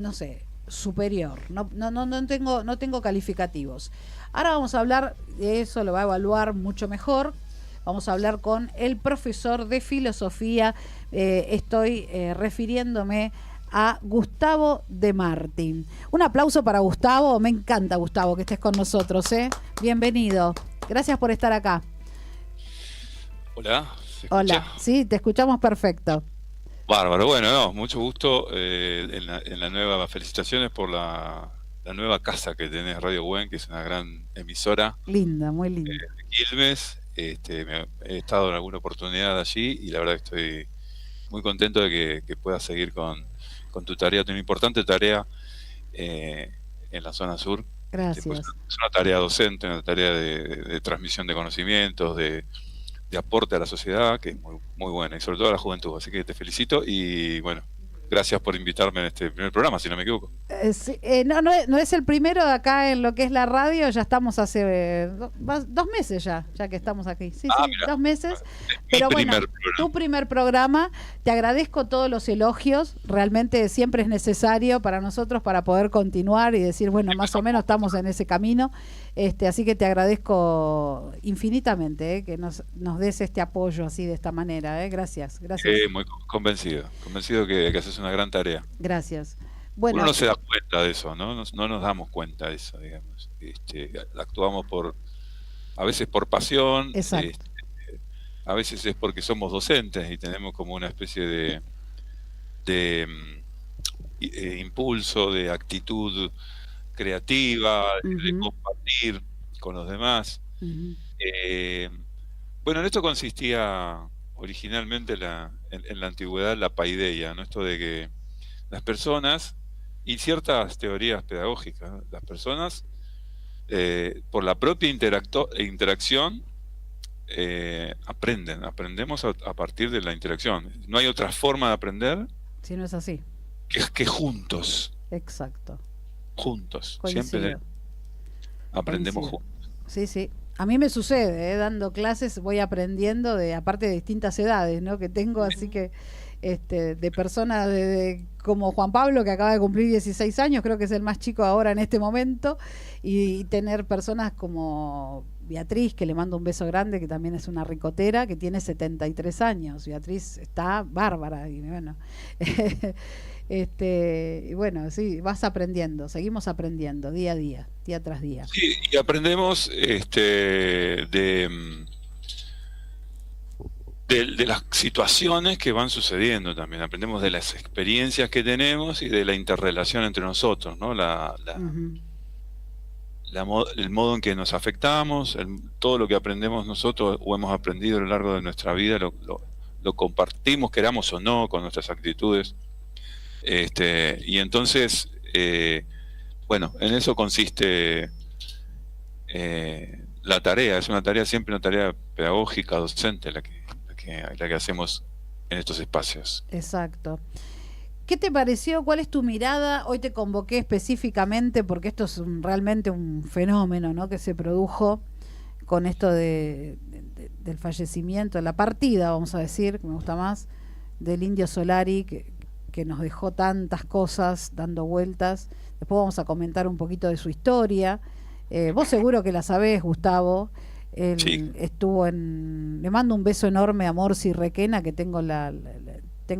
no sé, superior. No tengo calificativos. Ahora vamos a hablar de eso, lo va a evaluar mucho mejor. Vamos a hablar con el profesor de filosofía. Estoy refiriéndome a Gustavo De Martín. Un aplauso para Gustavo. Me encanta, Gustavo, que estés con nosotros. Bienvenido. Gracias por estar acá. Hola, ¿se escucha? Hola, sí, te escuchamos perfecto. Bárbaro, bueno, no, mucho gusto en la nueva, felicitaciones por la nueva casa que tenés, Radio Buen, que es una gran emisora Linda, muy linda. de Quilmes. He estado en alguna oportunidad allí y la verdad que estoy muy contento de que puedas seguir con tu tarea, tu importante tarea eh, en la zona sur. Pues Gracias. es una tarea docente, una tarea de transmisión de conocimientos, de aporte a la sociedad, que es muy, muy buena, y sobre todo a la juventud. Así que te felicito y bueno, gracias por invitarme en este primer programa, si no me equivoco. Sí, no es el primero de acá en lo que es la radio, ya estamos hace 2 meses ya que estamos aquí. Sí, Ah, sí, mira, 2 meses. mi Pero bueno, primer tu programa. primer programa, te agradezco todos los elogios, realmente siempre es necesario para nosotros para poder continuar y decir, bueno, más o menos estamos en ese camino. Así que te agradezco infinitamente que nos des este apoyo así de esta manera. Gracias, gracias, Muy convencido que haces una gran tarea. gracias. Uno Bueno, no se da cuenta de eso, ¿no? No nos damos cuenta de eso, digamos. Actuamos a veces por pasión, exacto. a veces es porque somos docentes y tenemos como una especie de impulso, de actitud creativa, de Ujú, compartir con los demás. ujú. Eh, bueno, en esto consistía originalmente en la antigüedad la paideia, ¿no? Esto de que las personas, y ciertas teorías pedagógicas, ¿no? Las personas, por la propia interacción, aprendemos a partir de la interacción. No hay otra forma de aprender Si no es así. que juntos, Exacto. siempre Coincido. aprendemos Coincido. juntos. Sí, sí. A mí me sucede, dando clases voy aprendiendo aparte de distintas edades, ¿no? Que tengo, así que de personas como Juan Pablo, que acaba de cumplir 16 años, creo que es el más chico ahora en este momento, y tener personas como Beatriz, que le mando un beso grande, que también es una ricotera, que tiene 73 años. Beatriz está bárbara, y bueno, y bueno, sí, vas aprendiendo, seguimos aprendiendo día a día, día tras día. Sí, y aprendemos de las situaciones que van sucediendo también. Aprendemos de las experiencias que tenemos y de la interrelación entre nosotros, ¿no? Ujú. El modo en que nos afectamos, todo lo que aprendemos nosotros o hemos aprendido a lo largo de nuestra vida, lo compartimos, queramos o no, con nuestras actitudes. Y entonces, bueno, en eso consiste la tarea. Es una tarea, siempre una tarea pedagógica, docente, la que hacemos en estos espacios. Exacto. ¿Qué te pareció? ¿Cuál es tu mirada? Hoy te convoqué específicamente porque esto es realmente un fenómeno, ¿no? Que se produjo con esto del fallecimiento, la partida, vamos a decir, que me gusta más, del Indio Solari, que nos dejó tantas cosas dando vueltas. Después vamos a comentar un poquito de su historia. Vos seguro que la sabés, Gustavo. Sí, Él estuvo en... Le mando un beso enorme a Morsi Requena, que tengo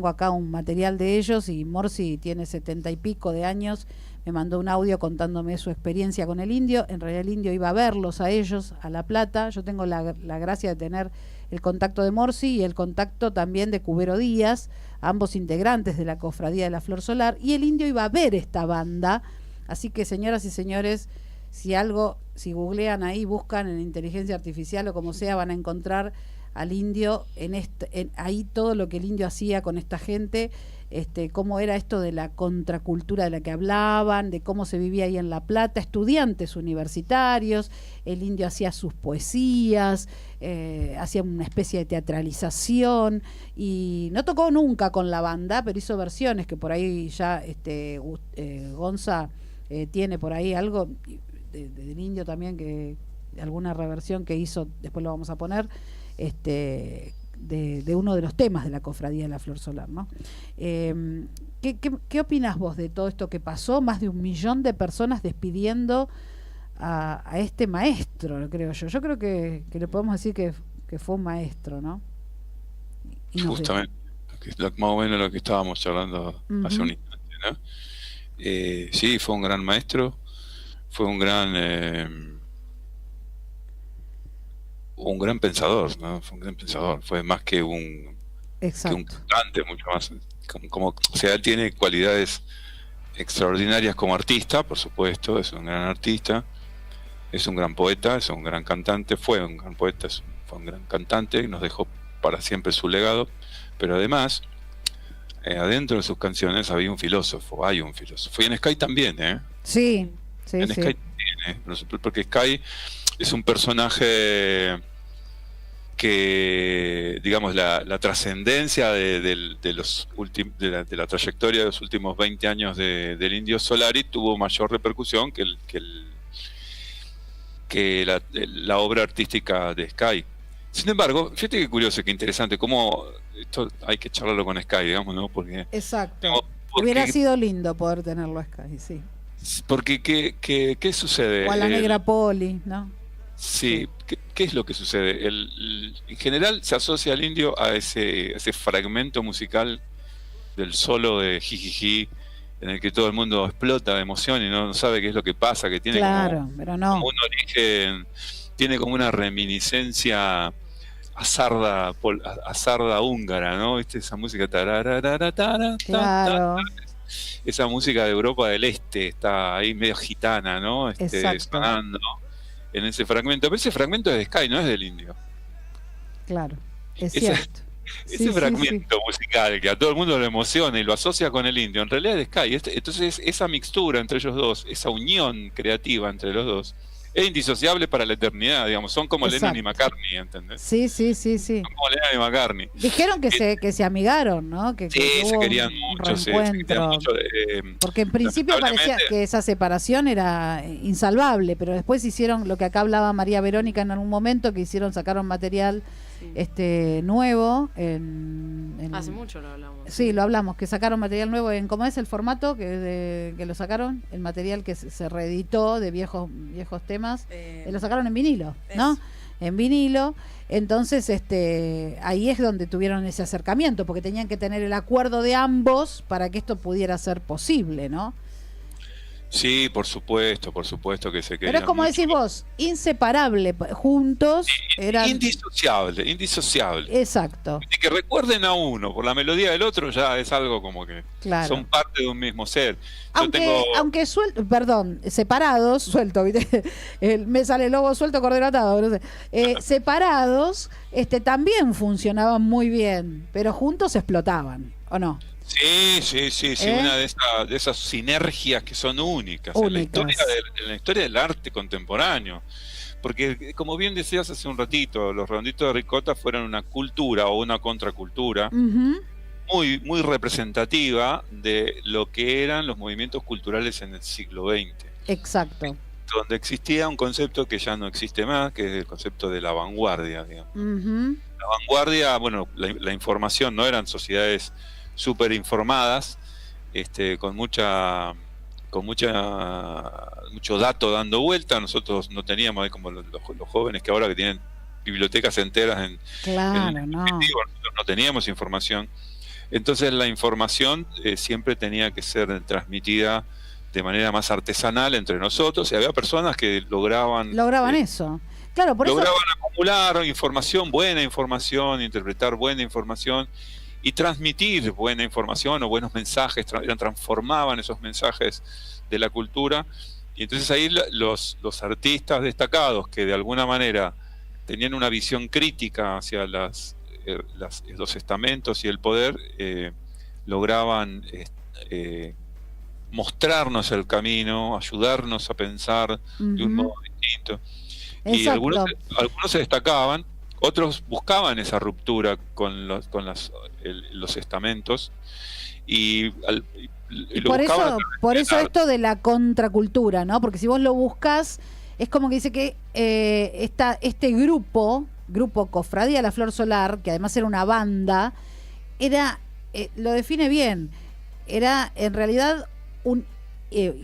acá un material de ellos, y Morsi tiene 70 y pico de años. Me mandó un audio contándome su experiencia con el indio. En realidad el indio iba a verlos a ellos, a La Plata. Yo tengo la gracia de tener el contacto de Morsi y el contacto también de Cubero Díaz, ambos integrantes de la Cofradía de la Flor Solar, y el indio iba a ver esta banda. Así que, señoras y señores, si googlean ahí, buscan en inteligencia artificial o como sea, van a encontrar al indio ahí todo lo que el indio hacía con esta gente, cómo era esto de la contracultura de la que hablaban, de cómo se vivía ahí en La Plata, estudiantes universitarios. El indio hacía sus poesías, hacía una especie de teatralización, y no tocó nunca con la banda, pero hizo versiones que por ahí ya Gonza tiene por ahí algo del indio también, que alguna reversión que hizo, después lo vamos a poner, este de uno de los temas de la Cofradía de la Flor Solar, ¿no? ¿Qué opinás vos de todo esto que pasó? Más de 1 millón de personas despidiendo a este maestro, creo yo. Yo creo que le podemos decir que fue un maestro, ¿no? Justamente, más o menos lo que estábamos charlando hace un instante, ¿no? Sí, fue un gran maestro, fue un gran pensador, ¿no? Fue un gran pensador, fue más que un cantante, mucho más. O sea, él tiene cualidades extraordinarias como artista, por supuesto, es un gran artista, es un gran poeta, es un gran cantante, fue un gran poeta, fue un gran cantante, nos dejó para siempre su legado, pero además, adentro de sus canciones hay un filósofo, y en Sky también, Sí, en Sky también, porque Sky es un personaje que, digamos, la trascendencia de la trayectoria de los últimos 20 años del Indio Solari tuvo mayor repercusión que la obra artística de Sky. Sin embargo, fíjate qué curioso, qué interesante, cómo esto hay que charlarlo con Sky, digamos, ¿no? Porque hubiera sido lindo poder tenerlo a Sky, sí. Porque, ¿qué sucede? O a la Negra Poli, ¿no? Sí, ¿qué es lo que sucede? En general se asocia al indio a ese fragmento musical del solo de Jijiji, en el que todo el mundo explota de emoción y no sabe qué es lo que pasa, que tiene pero no. como un origen, tiene como una reminiscencia a sarda húngara, ¿no? ¿Viste? Esa música esa música de Europa del Este está ahí medio gitana, ¿no? Sonando en ese fragmento, pero ese fragmento es de Sky, no es del indio. Claro, es cierto. Ese fragmento musical que a todo el mundo lo emociona y lo asocia con el indio, en realidad es de Sky. Entonces esa mixtura entre ellos dos, esa unión creativa entre los dos, es indisociable para la eternidad, digamos. Son como Lennon y McCartney, ¿entendés? Sí. Son como Lennon y McCartney. Dijeron que se amigaron, ¿no? Que se querían mucho, porque en principio parecía que esa separación era insalvable, pero después hicieron lo que acá hablaba María Verónica en algún momento, que sacaron material nuevo hace mucho lo hablamos. Sí, lo hablamos, que sacaron material nuevo ¿cómo es el formato que lo sacaron? El material que se reeditó de viejos temas, lo sacaron en vinilo, ¿no? En vinilo. Entonces, ahí es donde tuvieron ese acercamiento, porque tenían que tener el acuerdo de ambos para que esto pudiera ser posible, ¿no? Sí, por supuesto que se querían. Pero es como decís vos, inseparable, juntos. Eran indisociable. Exacto. Y que recuerden a uno por la melodía del otro ya es algo como que son parte de un mismo ser. Aunque separados, suelto, ¿viste? Me sale lobo suelto, cordero atado, no sé. Separados, también funcionaban muy bien, pero juntos explotaban, ¿o no? Sí, una de esas sinergias que son únicas. En la historia del arte contemporáneo. Porque, como bien decías hace un ratito, los Redonditos de Ricota fueron una cultura o una contracultura muy, muy representativa de lo que eran los movimientos culturales en el siglo XX. Exacto. Donde existía un concepto que ya no existe más, que es el concepto de la vanguardia, digamos. La vanguardia, bueno, la información, no eran sociedades súper informadas, con mucho dato dando vuelta. Nosotros no teníamos, como los jóvenes que ahora que tienen bibliotecas enteras nosotros no teníamos información. Entonces la información siempre tenía que ser transmitida de manera más artesanal entre nosotros, y había personas que lograban eso. Claro, lograban acumular información, buena información, interpretar buena información y transmitir buena información o buenos mensajes, transformaban esos mensajes de la cultura. Y entonces ahí los artistas destacados que de alguna manera tenían una visión crítica hacia los estamentos y el poder, lograban mostrarnos el camino, ayudarnos a pensar de un modo distinto. Y algunos se destacaban, otros buscaban esa ruptura con los estamentos y por eso esto de la contracultura, ¿no? Porque si vos lo buscas, es como que dice que este grupo grupo Cofradía La Flor Solar, que además era una banda, era, lo define bien, era en realidad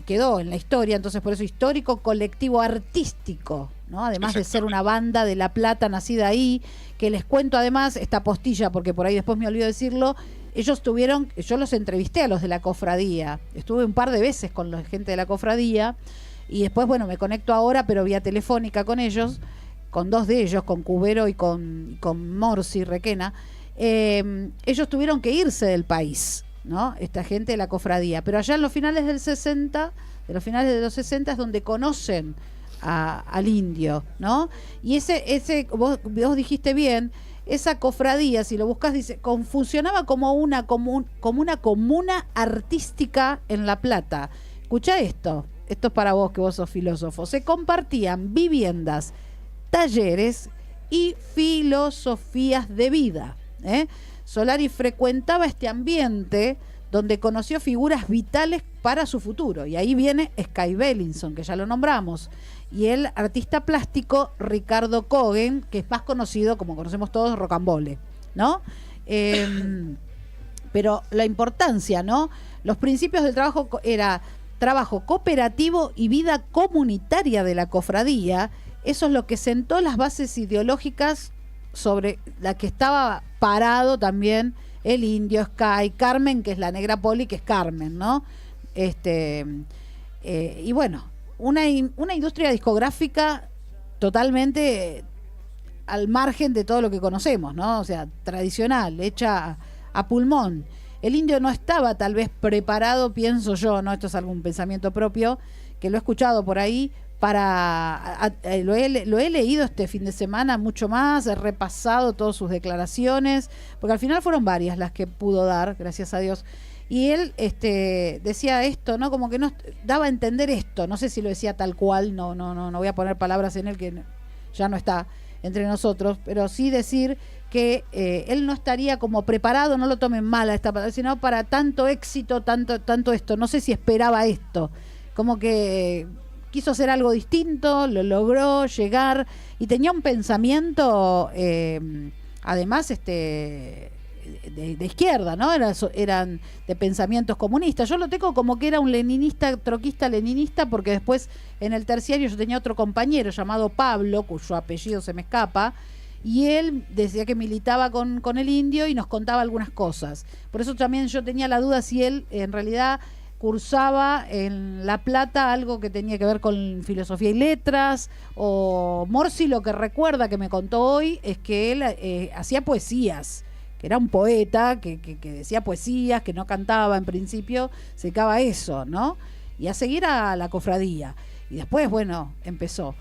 quedó en la historia, entonces por eso histórico, colectivo, artístico, ¿no? Además de ser una banda de La Plata nacida ahí, que les cuento además esta postilla, porque por ahí después me olvido decirlo, ellos tuvieron, yo los entrevisté a los de la cofradía, estuve un par de veces con la gente de la cofradía, y después, bueno, me conecto ahora, pero vía telefónica con ellos, con dos de ellos, con Cubero y con Morsi Requena. Ellos tuvieron que irse del país, ¿no? Esta gente de la cofradía, pero allá en los finales del 60, de los finales de los 60 es donde conocen al indio, ¿no? Y ese vos dijiste bien, esa cofradía, si lo buscas, dice, funcionaba como una comuna artística en La Plata. Escuchá esto es para vos, que vos sos filósofo. Se compartían viviendas, talleres y filosofías de vida, Solari frecuentaba este ambiente donde conoció figuras vitales para su futuro, y ahí viene Sky Bellinson, que ya lo nombramos, y el artista plástico Ricardo Cohen, que es más conocido, como conocemos todos, Rocambole, ¿no? Pero la importancia, ¿no? Los principios del trabajo era trabajo cooperativo y vida comunitaria de la cofradía. Eso es lo que sentó las bases ideológicas sobre la que estaba parado también el indio, Sky, Carmen, que es la negra Poli, que es Carmen, ¿no? Y bueno, una industria discográfica totalmente al margen de todo lo que conocemos, ¿no? O sea, tradicional, hecha a pulmón. El indio no estaba tal vez preparado, pienso yo, ¿no? Esto es algún pensamiento propio, que lo he escuchado por ahí, lo he leído este fin de semana mucho más, he repasado todas sus declaraciones, porque al final fueron varias las que pudo dar, gracias a Dios. Y él decía esto, ¿no? Como que no daba a entender esto, no sé si lo decía tal cual, no voy a poner palabras en él que ya no está entre nosotros, pero sí decir que él no estaría como preparado, no lo tomen mal a esta palabra, sino para tanto éxito, tanto esto, no sé si esperaba esto, como que quiso hacer algo distinto, lo logró llegar y tenía un pensamiento además de izquierda, ¿no? Eran de pensamientos comunistas. Yo lo tengo como que era un leninista, troquista leninista, porque después en el terciario yo tenía otro compañero llamado Pablo, cuyo apellido se me escapa, y él decía que militaba con el indio y nos contaba algunas cosas. Por eso también yo tenía la duda si él en realidad cursaba en La Plata algo que tenía que ver con filosofía y letras, o Morsi lo que recuerda que me contó hoy es que él hacía poesías, que era un poeta, que decía poesías, que no cantaba en principio, se dedicaba a eso, ¿no? Y a seguir a la cofradía. Y después, bueno, empezó.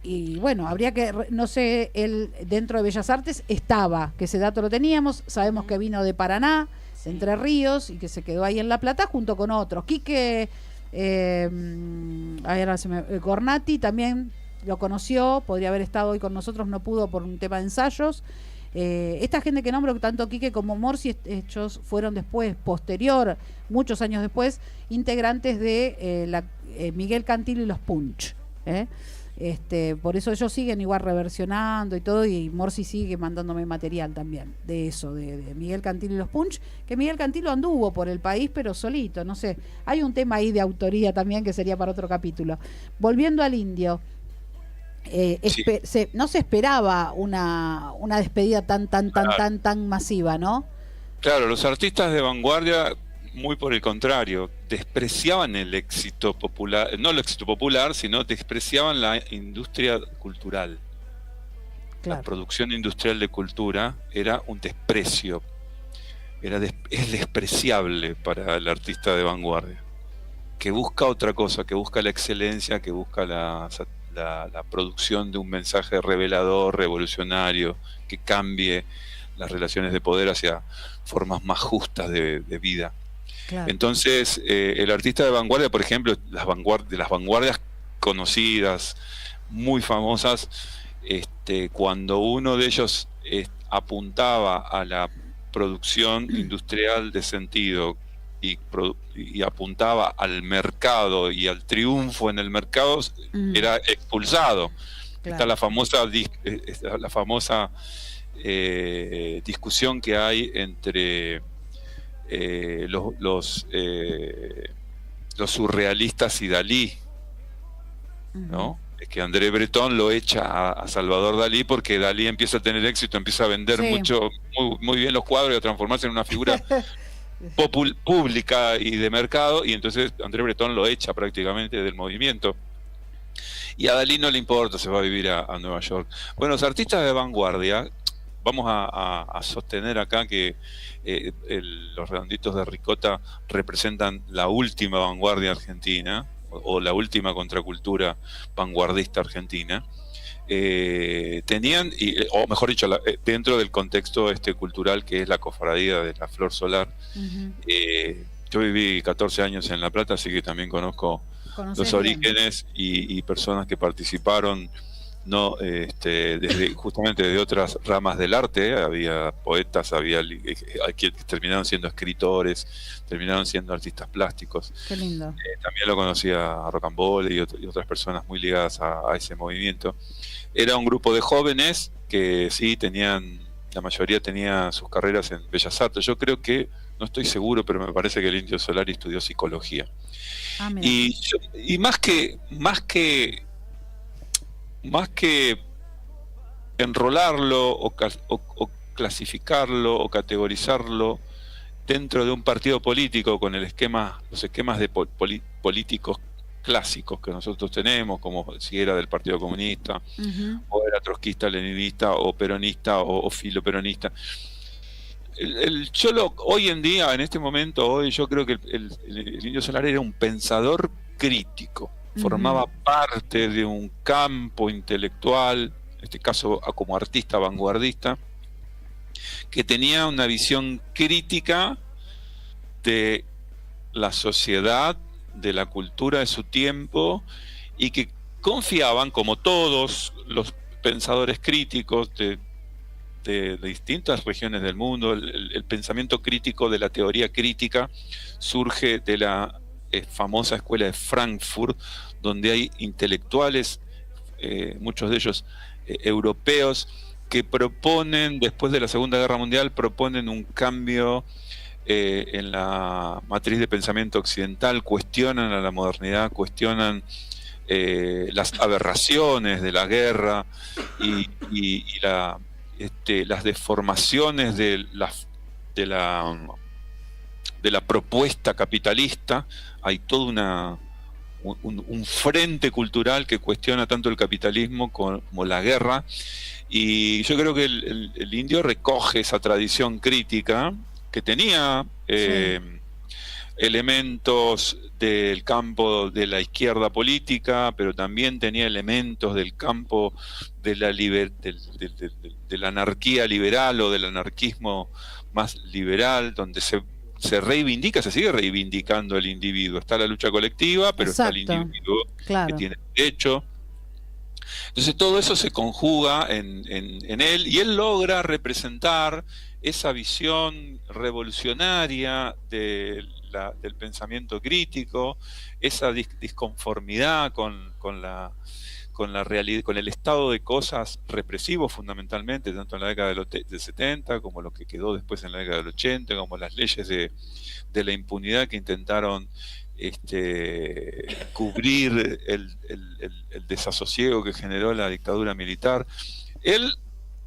Y bueno, habría que, no sé, él dentro de Bellas Artes estaba, que ese dato lo teníamos, sabemos que vino de Paraná, de Entre Ríos, y que se quedó ahí en La Plata junto con otros. Quique Gornati también lo conoció, podría haber estado hoy con nosotros, no pudo por un tema de ensayos. Esta gente que nombro, tanto Quique como Morsi, ellos fueron después, posterior, muchos años después, integrantes de Miguel Cantilo y los Punch. Por eso ellos siguen igual reversionando y todo, y Morsi sigue mandándome material también de eso, de Miguel Cantilo y los Punch, que Miguel Cantilo anduvo por el país pero solito, no sé, hay un tema ahí de autoría también que sería para otro capítulo. Volviendo al indio, no se esperaba una despedida tan masiva, ¿no? Claro, los artistas de vanguardia, muy por el contrario, despreciaban el éxito popular, no el éxito popular, sino despreciaban la industria cultural. Claro. La producción industrial de cultura era un desprecio, es despreciable para el artista de vanguardia, que busca otra cosa, que busca la excelencia, que busca la producción de un mensaje revelador, revolucionario, que cambie las relaciones de poder hacia formas más justas de vida. Claro. Entonces, el artista de vanguardia, por ejemplo, de las vanguardias conocidas, muy famosas, cuando uno de ellos apuntaba a la producción industrial de sentido y apuntaba al mercado y al triunfo en el mercado, era expulsado. Claro. Está la famosa discusión que hay entre los surrealistas y Dalí, ¿no? Es que André Breton lo echa a Salvador Dalí porque Dalí empieza a tener éxito, empieza a vender muy bien los cuadros y a transformarse en una figura pública y de mercado, y entonces André Breton lo echa prácticamente del movimiento. Y a Dalí no le importa, se va a vivir a Nueva York. Bueno, los artistas de vanguardia, vamos a sostener acá que los Redonditos de Ricota representan la última vanguardia argentina, o la última contracultura vanguardista argentina. Tenían, o mejor dicho, dentro del contexto cultural que es la cofradía de la Flor Solar. Yo viví 14 años en La Plata, así que también conozco los orígenes y personas que participaron, no justamente de otras ramas del arte. Había poetas, había que terminaron siendo escritores, terminaron siendo artistas plásticos. Qué lindo. También lo conocía a Rocambole y otras personas muy ligadas a ese movimiento. Era un grupo de jóvenes que sí la mayoría tenía sus carreras en Bellas Artes. Yo creo que, no estoy seguro, pero me parece que el Indio Solari estudió psicología. Y más que enrolarlo o clasificarlo o categorizarlo dentro de un partido político con los esquemas de políticos clásicos que nosotros tenemos, como si era del Partido Comunista, o era trotskista, leninista, o peronista, o filoperonista. Hoy en día, en este momento, yo creo que el Indio Solari era un pensador crítico, formaba parte de un campo intelectual, en este caso como artista vanguardista, que tenía una visión crítica de la sociedad, de la cultura de su tiempo, y que confiaban, como todos los pensadores críticos de distintas regiones del mundo, el pensamiento crítico de la teoría crítica surge de la famosa escuela de Frankfurt, donde hay intelectuales, muchos de ellos europeos, que proponen, después de la Segunda Guerra Mundial, proponen un cambio en la matriz de pensamiento occidental, cuestionan a la modernidad, cuestionan las aberraciones de la guerra y las deformaciones de la propuesta capitalista. Hay todo un frente cultural que cuestiona tanto el capitalismo como la guerra, y yo creo que el indio recoge esa tradición crítica que tenía elementos del campo de la izquierda política, pero también tenía elementos del campo de la anarquía liberal o del anarquismo más liberal, donde se sigue reivindicando el individuo. Está la lucha colectiva, pero Exacto. Está el individuo que tiene derecho. Entonces todo eso se conjuga en él, y él logra representar esa visión revolucionaria del pensamiento crítico, esa disconformidad con la realidad, con el estado de cosas represivo fundamentalmente, tanto en la década del 70 como lo que quedó después en la década del 80, como las leyes de la impunidad que intentaron cubrir el desasosiego que generó la dictadura militar. Él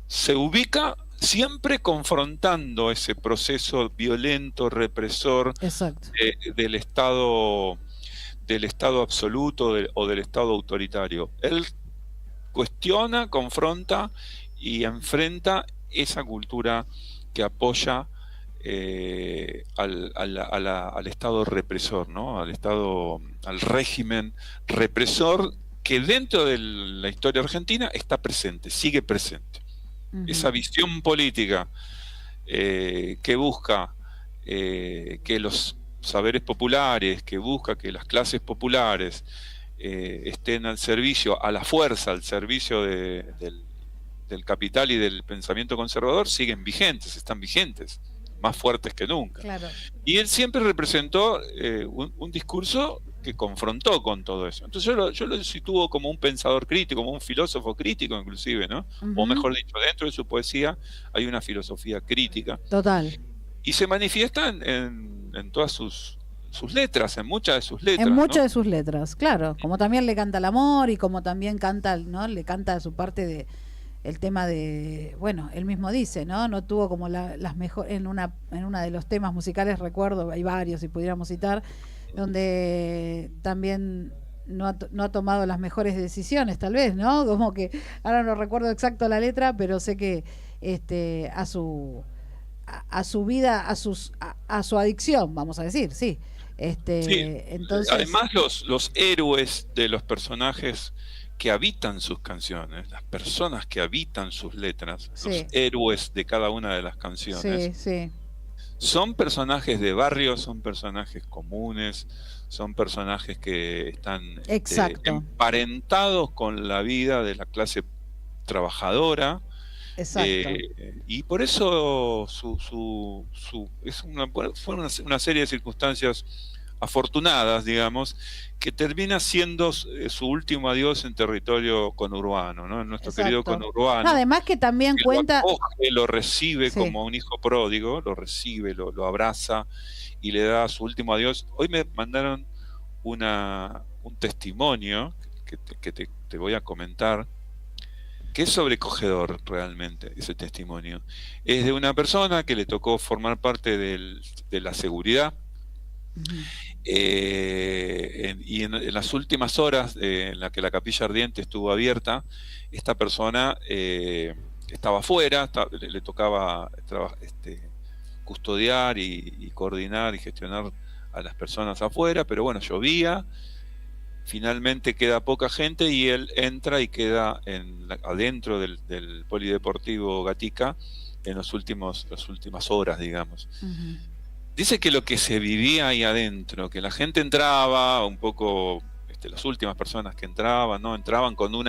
se ubica siempre confrontando ese proceso violento, represor del Estado absoluto o del Estado autoritario. Él cuestiona, confronta y enfrenta esa cultura que apoya al Estado represor, ¿no? Al régimen represor que dentro de la historia argentina está presente, sigue presente. Esa visión política que busca que los saberes populares, que busca que las clases populares estén al servicio, a la fuerza, al servicio del capital y del pensamiento conservador, siguen vigentes, están vigentes, más fuertes que nunca. Claro. Y él siempre representó un discurso que confrontó con todo eso. Entonces yo lo sitúo como un pensador crítico, como un filósofo crítico inclusive, ¿no? O mejor dicho, dentro de su poesía hay una filosofía crítica. Total. Y se manifiesta en todas sus letras, en muchas de sus letras. En muchas, ¿no?, de sus letras, claro. Como también le canta el amor y como también canta, ¿no?, le canta su parte de el tema de, bueno, él mismo dice, ¿no? No tuvo como las mejores, en una de los temas musicales, recuerdo, hay varios si pudiéramos citar, donde también no ha tomado las mejores decisiones, tal vez, ¿no? Como que ahora no recuerdo exacto la letra, pero sé que a su vida, a su adicción, vamos a decir, sí. Sí, Entonces, además los héroes de los personajes que habitan sus canciones, las personas que habitan sus letras, sí, los héroes de cada una de las canciones, sí, son personajes de barrio, son personajes comunes, son personajes que están emparentados con la vida de la clase trabajadora. Exacto. Y por eso fue una serie de circunstancias afortunadas, digamos, que termina siendo su último adiós en territorio conurbano, ¿no? En nuestro querido conurbano. No, además que también cuenta... Lo acoge, lo recibe como un hijo pródigo, lo recibe, lo abraza y le da su último adiós. Hoy me mandaron un testimonio que te voy a comentar, que es sobrecogedor realmente ese testimonio. Es de una persona que le tocó formar parte de la seguridad. Y en las últimas horas en la que la capilla ardiente estuvo abierta, esta persona estaba afuera, le tocaba custodiar y coordinar y gestionar a las personas afuera, pero bueno, llovía. Finalmente queda poca gente y él entra y queda adentro del polideportivo Gatica en las últimas horas, digamos. Dice que lo que se vivía ahí adentro, que la gente entraba un poco, las últimas personas que entraban, ¿no?, entraban con un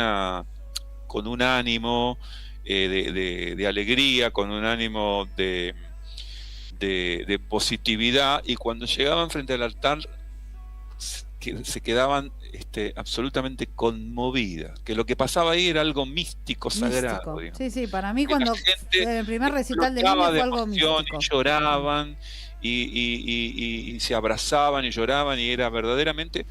ánimo de alegría, con un ánimo de positividad, y cuando llegaban frente al altar se quedaban absolutamente conmovidas, que lo que pasaba ahí era algo místico, sagrado. Sí, para mí cuando el primer recital del niño fue algo místico. Y lloraban y se abrazaban y lloraban, y era verdaderamente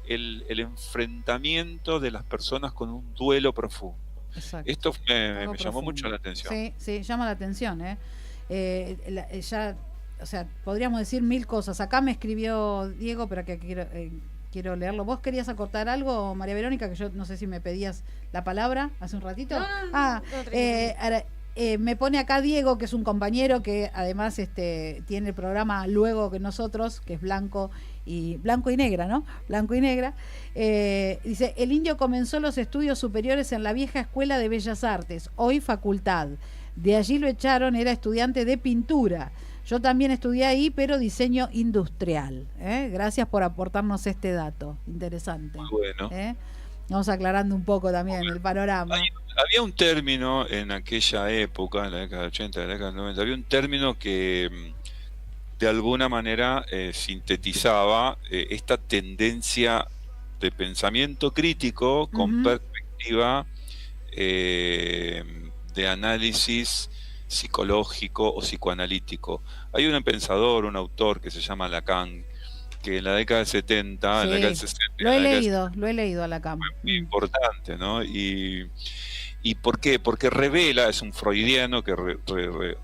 el enfrentamiento de las personas con un duelo profundo. Exacto. Esto me llamó mucho la atención. Sí, llama la atención, ya, o sea, podríamos decir mil cosas. Acá me escribió Diego, pero que quiero leerlo. ¿Vos querías acortar algo, María Verónica? Que yo no sé si me pedías la palabra hace un ratito. Me pone acá Diego, que es un compañero que además tiene el programa luego que nosotros, que es Blanco y Negra, ¿no? Blanco y Negra. Dice, el indio comenzó los estudios superiores en la vieja Escuela de Bellas Artes, hoy facultad. De allí lo echaron, era estudiante de pintura. Yo también estudié ahí, pero diseño industrial. Gracias por aportarnos este dato. Interesante. Muy bueno. Vamos aclarando un poco también el panorama. Había un término en aquella época, en la década del 80, en la década del 90, había un término que de alguna manera sintetizaba esta tendencia de pensamiento crítico con perspectiva de análisis psicológico o psicoanalítico. Hay un pensador, un autor que se llama Lacan, que en la década del 70, en la década del 60... Lo he leído a Lacan. Muy importante, ¿no? ¿Y por qué? Porque revela, es un freudiano que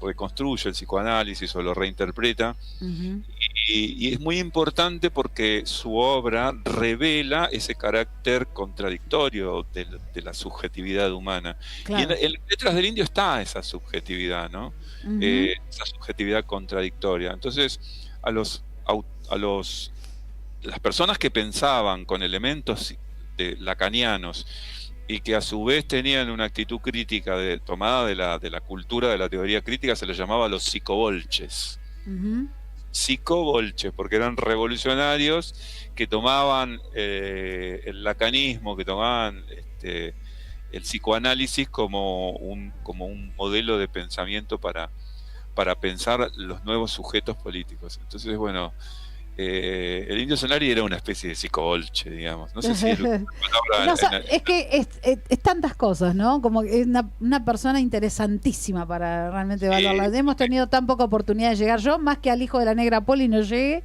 reconstruye el psicoanálisis o lo reinterpreta, y es muy importante porque su obra revela ese carácter contradictorio de la subjetividad humana. Claro. Y en las letras del indio está esa subjetividad, ¿no? Esa subjetividad contradictoria. Entonces, las personas que pensaban con elementos lacanianos y que a su vez tenían una actitud crítica tomada de la cultura de la teoría crítica, se les llamaba los psicobolches. Psicobolches, porque eran revolucionarios que tomaban el lacanismo, que tomaban el psicoanálisis como un modelo de pensamiento para pensar los nuevos sujetos políticos. Entonces, bueno, el Indio Solari era una especie de psicobolche, digamos. No sé si es es que es tantas cosas, ¿no? Como que es una persona interesantísima para realmente evaluarla. Hemos tenido tan poca oportunidad de llegar. Yo, más que al hijo de la Negra Poli, no llegué.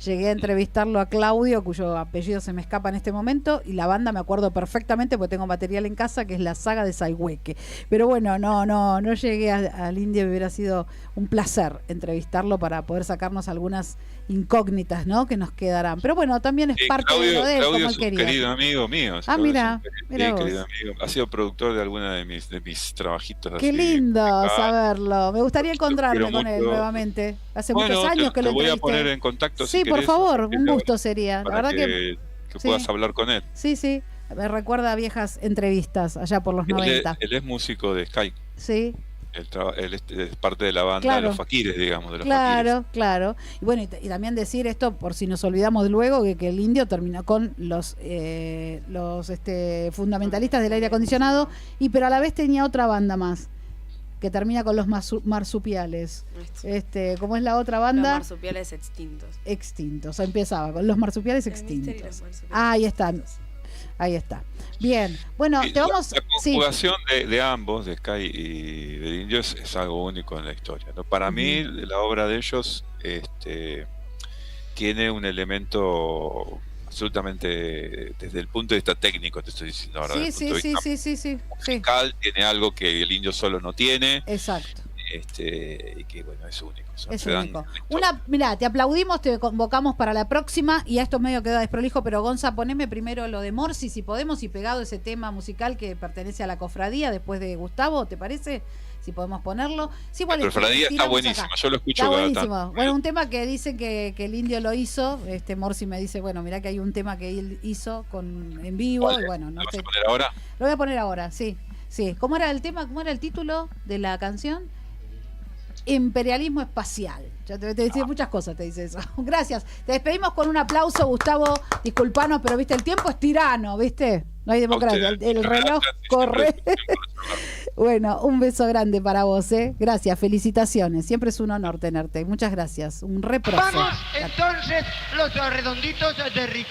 Llegué a entrevistarlo a Claudio, cuyo apellido se me escapa en este momento, y la banda me acuerdo perfectamente porque tengo material en casa, que es la saga de Sayhueque. Pero bueno, no llegué al Indio, hubiera sido un placer entrevistarlo para poder sacarnos algunas incógnitas, ¿no?, que nos quedarán. Pero bueno, también es parte de lo de él, Claudio como es él un quería. querido amigo mío. Mira vos. Querido amigo. Ha sido productor de alguna de mis trabajitos. Qué así, lindo saberlo. Me gustaría encontrarme con él nuevamente. Hace muchos años que lo entrevisté. Te voy a poner en contacto. Sí, por favor, un gusto sería. La verdad que puedas hablar con él. Sí. Me recuerda a viejas entrevistas allá por los 90. Él es músico de Sky. Sí. Él es parte de la banda Los Faquires, digamos. De los Faquires. Faquires. Claro. Y bueno, y también decir esto, por si nos olvidamos luego, que el Indio terminó con los fundamentalistas del aire acondicionado, pero a la vez tenía otra banda más, que termina con los marsupiales. ¿Cómo es la otra banda? Los marsupiales extintos. Empezaba con los marsupiales extintos. Ahí están. Ahí está. Bien. Bueno, la conjugación de ambos, de Sky y del Indio, es algo único en la historia, ¿no? Para mí, la obra de ellos tiene un elemento absolutamente, desde el punto de vista técnico, te estoy diciendo ahora. Sí. Musical, tiene algo que el Indio solo no tiene. Exacto. Y que bueno, es único. Es único. Mirá, te aplaudimos, te convocamos para la próxima, y a esto medio queda desprolijo, pero Gonza, poneme primero lo de Morsi, si podemos, y pegado ese tema musical que pertenece a la cofradía, después de Gustavo, ¿te parece? Si podemos ponerlo. Sí, la cofradía está buenísima, yo lo escucho. Está buenísimo. Bueno, un tema que dice que el Indio lo hizo, Morsi me dice, bueno, mirá que hay un tema que él hizo en vivo, ¿Cuál? Y bueno, no ¿Lo sé. vas a poner ahora? Lo voy a poner ahora, sí. ¿Cómo era el tema? ¿Cómo era el título de la canción? Imperialismo espacial. Ya te dice muchas cosas, te dice eso. Gracias. Te despedimos con un aplauso, Gustavo. Disculpanos, pero viste, el tiempo es tirano, ¿viste? No hay democracia. El reloj corre. Bueno, un beso grande para vos, ¿eh? Gracias, felicitaciones. Siempre es un honor tenerte. Muchas gracias. Un reproche. Vamos entonces los redonditos de Rico.